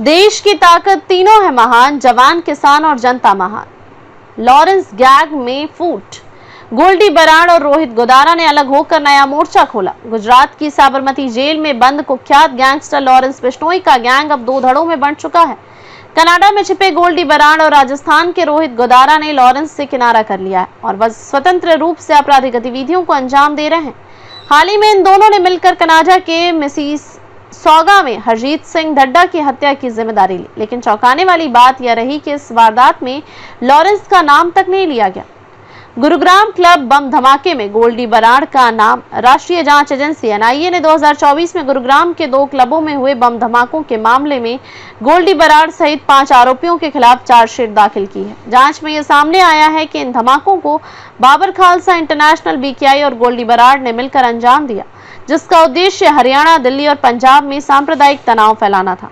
देश की ताकत तीनों है महान, जवान, किसान और जनता महान। लॉरेंस गैंग में फूट। गोल्डी बराड़ और रोहित गोदारा ने अलग होकर नया मोर्चा खोला। गुजरात की साबरमती जेल में बंद कुख्यात गैंगस्टर लॉरेंस बिश्नोई का गैंग अब दो धड़ों में बंट चुका है। कनाडा में छिपे गोल्डी बराड़ और राजस्थान के रोहित गोदारा ने लॉरेंस से किनारा कर लिया है और वह स्वतंत्र रूप से आपराधिक गतिविधियों को अंजाम दे रहे हैं। हाल ही में इन दोनों ने मिलकर कनाडा के मिसिसॉगा में हरजीत सिंह ढड्डा की हत्या की जिम्मेदारी ली, लेकिन चौंकाने वाली बात यह रही कि इस वारदात में लॉरेंस का नाम तक नहीं लिया गया। गुरुग्राम क्लब बम धमाके में गोल्डी बराड़ का नाम राष्ट्रीय जांच एजेंसी एनआईए ने 2024 में गुरुग्राम के 2 क्लबों में हुए बम धमाकों के मामले में गोल्डी बराड़ सहित 5 आरोपियों के खिलाफ चार्जशीट दाखिल की है। जांच में यह सामने आया है कि इन धमाकों को बाबर खालसा इंटरनेशनल, बीकेआई और गोल्डी बराड़ ने मिलकर अंजाम दिया, जिसका उद्देश्य हरियाणा, दिल्ली और पंजाब में सांप्रदायिक तनाव फैलाना था।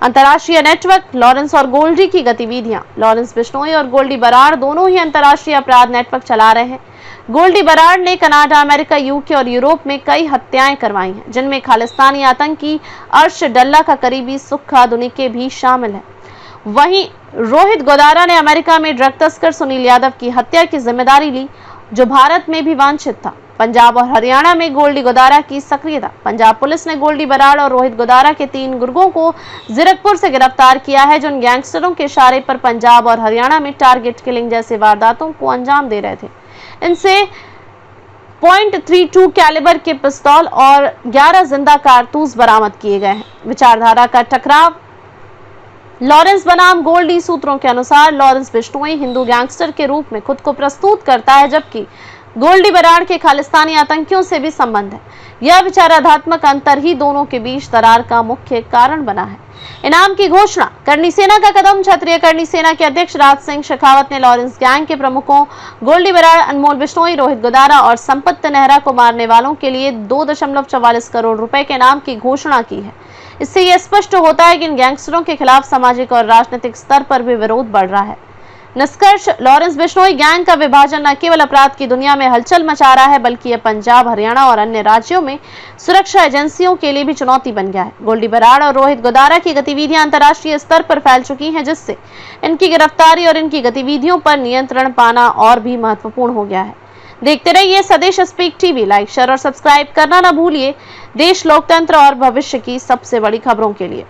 अंतर्राष्ट्रीय नेटवर्क लॉरेंस और गोल्डी की गतिविधियां। लॉरेंस बिश्नोई और गोल्डी बराड़ दोनों ही अंतर्राष्ट्रीय अपराध नेटवर्क चला रहे हैं। गोल्डी बराड़ ने कनाडा, अमेरिका, यूके और यूरोप में कई हत्याएं करवाई हैं, जिनमें खालिस्तानी आतंकी अर्श डल्ला का करीबी सुक्खा दुनिके भी शामिल है। वहीं रोहित गोदारा ने अमेरिका में ड्रग तस्कर सुनील यादव की हत्या की जिम्मेदारी ली, जो भारत में भी वांछित था। पंजाब और हरियाणा में गोल्डी गोदारा की सक्रियता। पंजाब पुलिस ने गोल्डी बराड़ और रोहित गोदारा के 3 गुर्गों को जीरकपुर से गिरफ्तार किया है, जो इन गैंगस्टरों के इशारे पर पंजाब और हरियाणा में टारगेट किलिंग जैसे वारदातों को अंजाम दे रहे थे। इनसे .32 कैलिबर के पिस्तौल और 11 जिंदा कारतूस बरामद किए गए हैं। विचारधारा का टकराव। लॉरेंस बनाम गोल्डी। सूत्रों के अनुसार लॉरेंस बिश्नोई हिंदू गैंगस्टर के रूप में खुद को प्रस्तुत करता है, जबकि गोल्डी बराड़ के खालिस्तानी आतंकियों से भी संबंध है। यह विचारात्मक अंतर ही दोनों के बीच दरार का मुख्य कारण बना है। इनाम की घोषणा। करनी सेना का कदम। क्षत्रिय करनी सेना के अध्यक्ष राज सिंह शेखावत ने लॉरेंस गैंग के प्रमुखों गोल्डी बराड़, अनमोल बिश्नोई, रोहित गोदारा और संपत नेहरा को मारने वालों के लिए 2.44 करोड़ रुपए के इनाम की घोषणा की है। इससे यह स्पष्ट होता है कि इन गैंगस्टरों के खिलाफ सामाजिक और राजनीतिक स्तर पर भी विरोध बढ़ रहा है। निष्कर्ष। लॉरेंस बिश्नोई गैंग का विभाजन न केवल अपराध की दुनिया में हलचल मचा रहा है, बल्कि यह पंजाब, हरियाणा और अन्य राज्यों में सुरक्षा एजेंसियों के लिए भी चुनौती बन गया है। गोल्डी बराड़ और रोहित गोदारा की गतिविधियां अंतर्राष्ट्रीय स्तर पर फैल चुकी हैं, जिससे इनकी गिरफ्तारी और इनकी गतिविधियों पर नियंत्रण पाना और भी महत्वपूर्ण हो गया है। देखते रहिए स्वदेश स्पीक टीवी। लाइक, शेयर और सब्सक्राइब करना न भूलिए। देश, लोकतंत्र और भविष्य की सबसे बड़ी खबरों के लिए।